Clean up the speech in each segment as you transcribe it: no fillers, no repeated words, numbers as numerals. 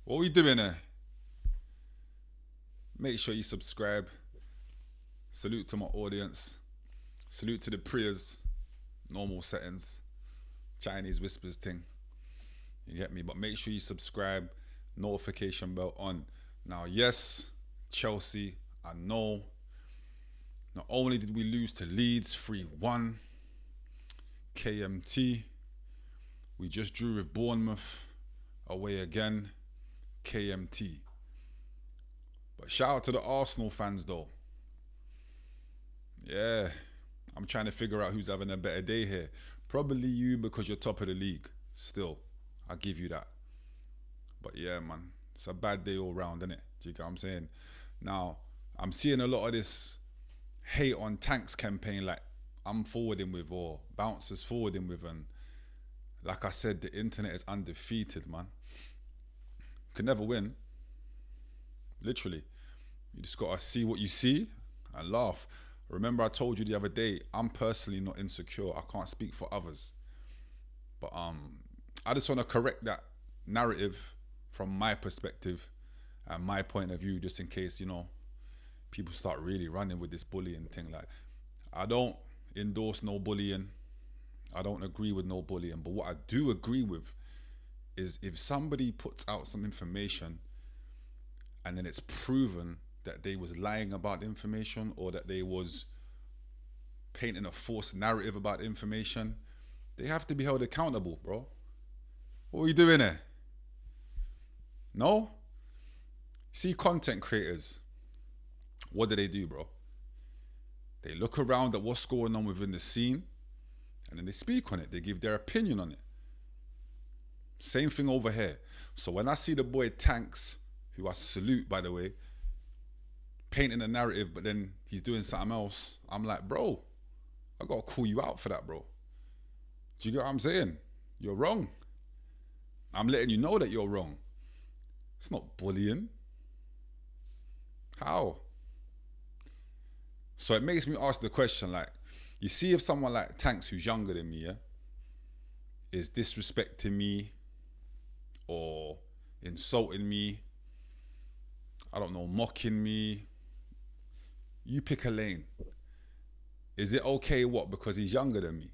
What are we doing there? Make sure you subscribe. Salute to my audience. Salute to the prayers. Normal settings. Chinese whispers thing. You get me? But make sure you subscribe. Notification bell on. Now, yes, Chelsea, I know. Not only did we lose to Leeds 3-1, KMT, we just drew with Bournemouth away again, KMT. But shout out to the Arsenal fans though. Yeah, I'm trying to figure out who's having a better day here. Probably you because you're top of the league. Still, I'll give you that. But yeah, man, it's a bad day all round, isn't it? Do you get what I'm saying? Now, I'm seeing a lot of this hate on Tanks campaign, like I'm forwarding with or bouncers forwarding with, and like I said, the internet is undefeated, man. Can never win. Literally. You just gotta see what you see and laugh. Remember I told you the other day, I'm personally not insecure. I can't speak for others. But I just want to correct that narrative from my perspective and my point of view, just in case, people start really running with this bullying thing. Like, I don't endorse no bullying. I don't agree with no bullying. But what I do agree with is if somebody puts out some information and then it's proven that they was lying about the information or that they was painting a false narrative about the information, they have to be held accountable, bro. What are you doing there? No? See, content creators, what do, bro? They look around at what's going on within the scene and then they speak on it. They give their opinion on it. Same thing over here. So when I see the boy Tanks, who I salute, by the way, painting a narrative, but then he's doing something else, I'm like, bro, I gotta call you out for that, bro. Do you get what I'm saying? You're wrong. I'm letting you know that you're wrong. It's not bullying. How? So it makes me ask the question, like, you see if someone like Tanks, who's younger than me, yeah, is disrespecting me or insulting me, I don't know, mocking me, you pick a lane. Is it okay, what, because he's younger than me?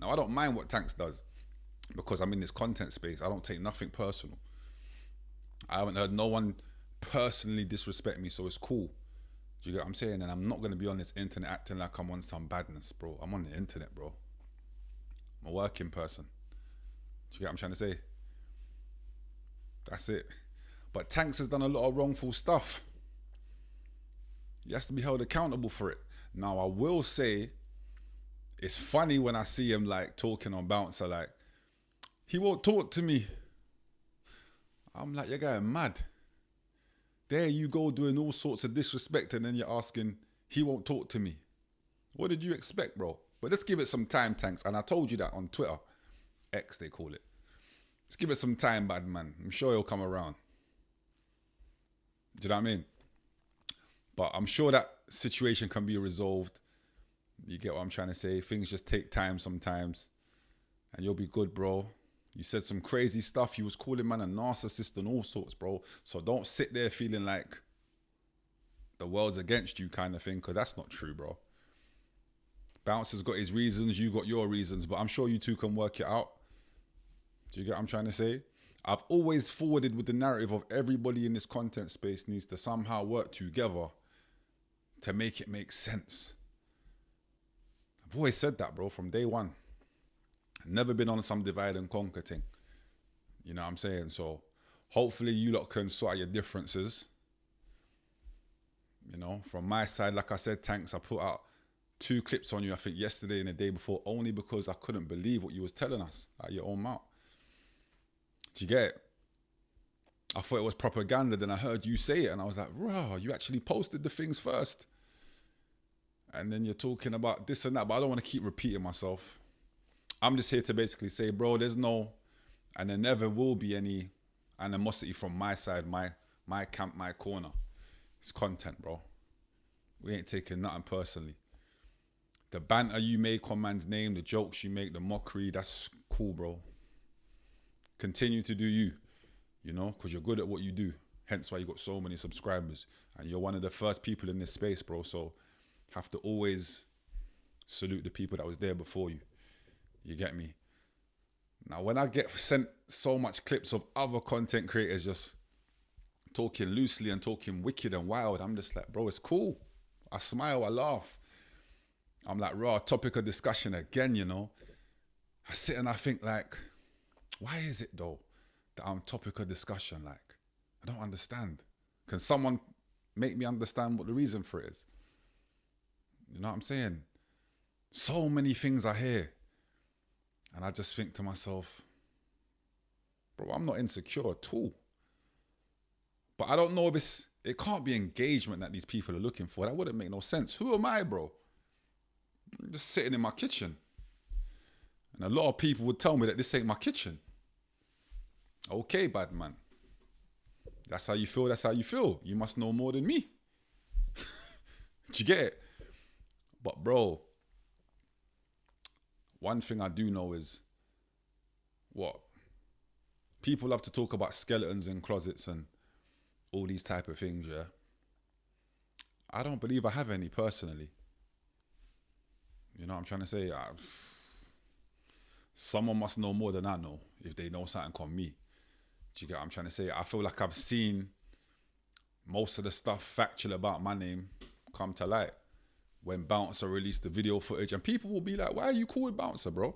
Now, I don't mind what Tanks does because I'm in this content space. I don't take nothing personal. I haven't heard no one personally disrespect me, so it's cool. Do you get what I'm saying? And I'm not going to be on this internet acting like I'm on some badness, bro. I'm on the internet, bro. I'm a working person. Do you get what I'm trying to say? That's it. But Tanks has done a lot of wrongful stuff. He has to be held accountable for it. Now, I will say, it's funny when I see him like talking on Bouncer, like, he won't talk to me. I'm like, you're going mad. There you go doing all sorts of disrespect and then you're asking, he won't talk to me. What did you expect, bro? But let's give it some time, Tanks. And I told you that on Twitter. X, they call it. Let's give it some time, bad man. I'm sure he'll come around. Do you know what I mean? But I'm sure that situation can be resolved. You get what I'm trying to say? Things just take time sometimes. And you'll be good, bro. You said some crazy stuff. You was calling man a narcissist and all sorts, bro. So don't sit there feeling like the world's against you kind of thing, because that's not true, bro. Bouncer's got his reasons, you got your reasons, but I'm sure you two can work it out. Do you get what I'm trying to say? I've always forwarded with the narrative of everybody in this content space needs to somehow work together to make it make sense. I've always said that, bro, from day one. Never been on some divide and conquer thing. You know what I'm saying? So hopefully you lot can sort out your differences. You know, from my side, like I said, Tanks, I put out 2 clips on you, I think yesterday and the day before, only because I couldn't believe what you was telling us out your own mouth. Do you get it? I thought it was propaganda, then I heard you say it and I was like, rah, you actually posted the things first. And then you're talking about this and that, but I don't want to keep repeating myself. I'm just here to basically say, bro, there's no, and there never will be any animosity from my side, my camp, my corner. It's content, bro. We ain't taking nothing personally. The banter you make on man's name, the jokes you make, the mockery, that's cool, bro. Continue to do you, you know, because you're good at what you do. Hence why you got so many subscribers. And you're one of the first people in this space, bro. So have to always salute the people that was there before you. You get me? Now, when I get sent so much clips of other content creators just talking loosely and talking wicked and wild, I'm just like, bro, it's cool. I smile, I laugh. I'm like, raw topic of discussion again, you know. I sit and I think like, why is it though that I'm topic of discussion? Like, I don't understand. Can someone make me understand what the reason for it is? You know what I'm saying? So many things I hear. And I just think to myself, bro, I'm not insecure at all. But I don't know if it can't be engagement that these people are looking for. That wouldn't make no sense. Who am I, bro? I'm just sitting in my kitchen. And a lot of people would tell me that this ain't my kitchen. Okay, bad man. That's how you feel, that's how you feel. You must know more than me. Do you get it? But bro, one thing I do know is what? People love to talk about skeletons in closets and all these type of things, yeah? I don't believe I have any personally. You know what I'm trying to say? Someone must know more than I know if they know something on me. Do you get what I'm trying to say? I feel like I've seen most of the stuff factual about my name come to light when Bouncer released the video footage, and people will be like, why are you cool with Bouncer, bro?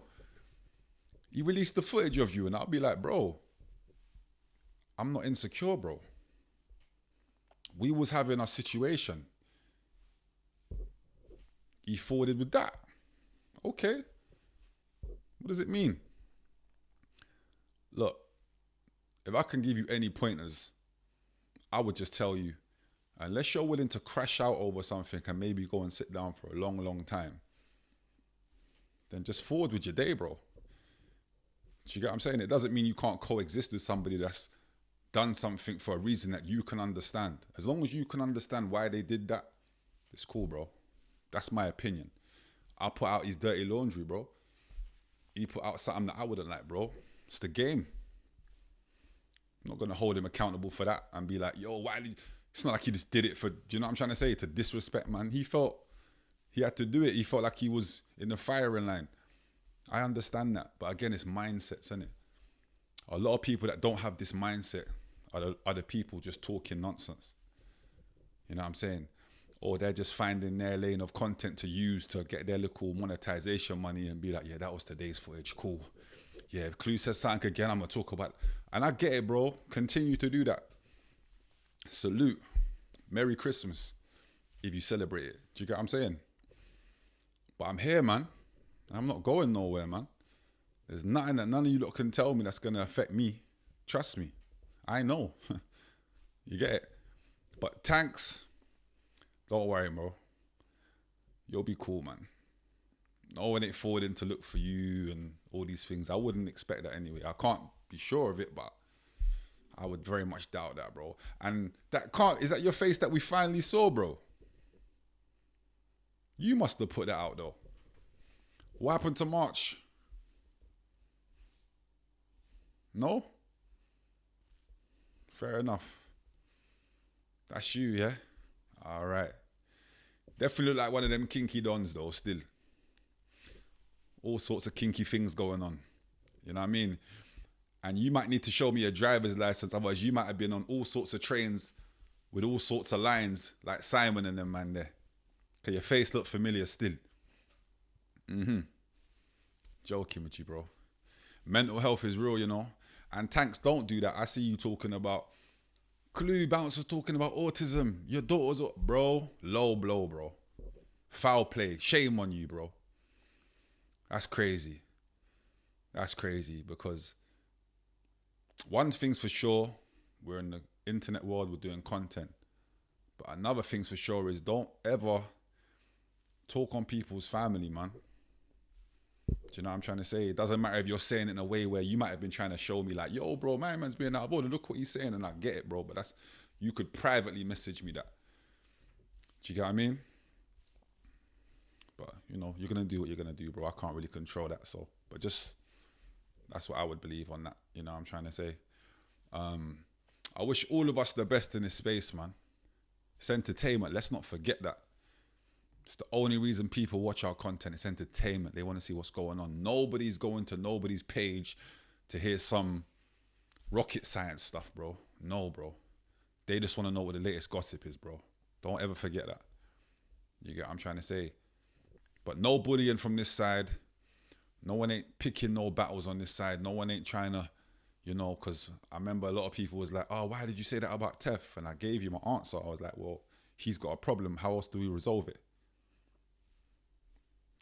He released the footage of you, and I'll be like, bro, I'm not insecure, bro. We was having a situation. He forwarded with that. Okay. What does it mean? Look, if I can give you any pointers, I would just tell you, unless you're willing to crash out over something and maybe go and sit down for a long, long time, then just forward with your day, bro. Do you get what I'm saying? It doesn't mean you can't coexist with somebody that's done something for a reason that you can understand. As long as you can understand why they did that, it's cool, bro. That's my opinion. I'll put out his dirty laundry, bro. He put out something that I wouldn't like, bro. It's the game. I'm not going to hold him accountable for that and be like, yo, why did... It's not like he just did it for, do you know what I'm trying to say? To disrespect, man. He felt he had to do it. He felt like he was in the firing line. I understand that. But again, it's mindsets, isn't it? A lot of people that don't have this mindset are the people just talking nonsense. You know what I'm saying? Or they're just finding their lane of content to use to get their little monetization money and be like, yeah, that was today's footage. Cool. Yeah, if Clue says something again, I'm going to talk about it. And I get it, bro. Continue to do that. Salute. Merry Christmas if you celebrate it. Do you get what I'm saying? But I'm here, man. I'm not going nowhere, man. There's nothing that none of you lot can tell me that's going to affect me. Trust me. I know. You get it? But Tanks, don't worry, bro. You'll be cool, man. No one ain't forwarding to look for you and all these things. I wouldn't expect that anyway. I can't be sure of it, but I would very much doubt that, bro. And is that your face that we finally saw, bro? You must have put that out, though. What happened to March? No? Fair enough. That's you, yeah? All right. Definitely look like one of them kinky dons, though, still. All sorts of kinky things going on. You know what I mean? And you might need to show me a driver's license, otherwise you might have been on all sorts of trains with all sorts of lines, like Simon and them man there. Because your face looked familiar still. Joking with you, bro. Mental health is real, you know. And Tanks, don't do that. I see you talking about Clue, Bouncer talking about autism. Your daughter's, bro, low blow, bro. Foul play. Shame on you, bro. That's crazy. That's crazy because one thing's for sure, we're in the internet world, we're doing content. But another thing's for sure is don't ever talk on people's family, man. Do you know what I'm trying to say? It doesn't matter if you're saying it in a way where you might have been trying to show me like, yo, bro, my man's being out of order. Look what he's saying. And I get it, bro. But that's, you could privately message me that. Do you get what I mean? But, you know. you're gonna do what you're gonna do, bro. I can't really control that. So, but just that's what I would believe on that. You know what I'm trying to say. I wish all of us the best in this space, man. It's entertainment. Let's not forget that. It's the only reason people watch our content. It's entertainment. They want to see what's going on. Nobody's going to nobody's page to hear some rocket science stuff, bro. No, bro. They just want to know what the latest gossip is, bro. Don't ever forget that. You get what I'm trying to say? But no bullying from this side. No one ain't picking no battles on this side. No one ain't trying to, because I remember a lot of people was like, oh, why did you say that about Tef? And I gave you my answer. I was like, well, he's got a problem. How else do we resolve it?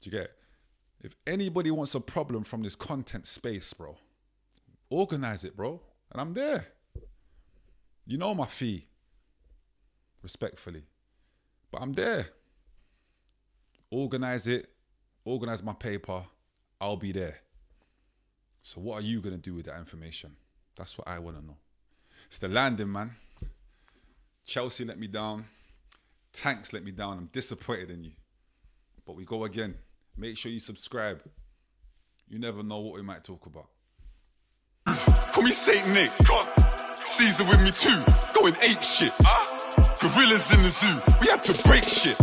Do you get it? If anybody wants a problem from this content space, bro, organize it, bro. And I'm there. You know my fee. Respectfully. But I'm there. Organize it. Organize my paper. I'll be there. So what are you going to do with that information? That's what I want to know. It's the landing, man. Chelsea let me down. Tanks let me down. I'm disappointed in you. But we go again. Make sure you subscribe. You never know what we might talk about. Call me Saint Nick. Caesar with me too. Going ape shit. Gorillas in the zoo. We had to break shit.